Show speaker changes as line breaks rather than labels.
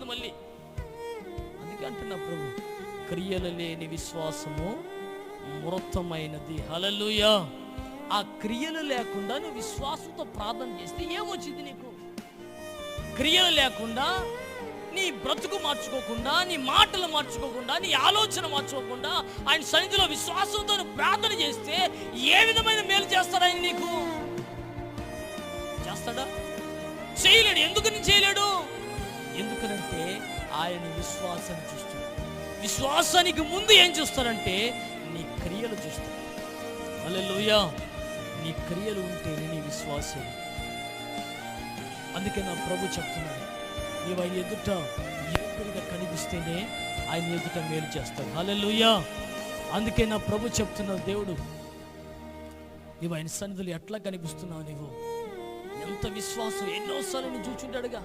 మళ్ళీ. అందుకే అంటున్నా ప్రభు, క్రియలు లేని విశ్వాసము మృతమైనది. హల్లెలూయా. ఆ క్రియలు లేకుండా నువ్వు విశ్వాసంతో ప్రార్థన చేస్తే ఏమొచ్చింది నీకు? క్రియలు లేకుండా, నీ బ్రతుకు మార్చుకోకుండా, నీ మాటలు మార్చుకోకుండా, నీ ఆలోచన మార్చుకోకుండా ఆయన సన్నిధిలో విశ్వాసంతో ప్రార్థన చేస్తే ఏ విధమైన మేలు చేస్తాడు ఆయన నీకు? చేస్తాడా? చేయలేడు. ఎందుకని చేయలేడు? ఎందుకనంటే ఆయన విశ్వాసాన్ని చూస్తాడు. విశ్వాసానికి ముందు ఏం చూస్తారంటే నీ క్రియలు చూస్తాడు. హల్లెలూయా. నీ క్రియలు ఉంటేనే నీ విశ్వాసం. అందుకే నా ప్రభు చెప్తున్నాడు, నీవు ఆయన ఎదుట యోగ్యుడిగా కనిపిస్తేనే ఆయన ఎదుట మేలు చేస్తాడు. హల్లెలూయా. అందుకే నా ప్రభు చెప్తున్నాడు, దేవుడు నీవు ఆయన సన్నిధిలో ఎట్లా కనిపిస్తున్నావు? నీవు ఎంత విశ్వాసం, ఎన్నోసార్లు నేను చూచుంటాడుగా.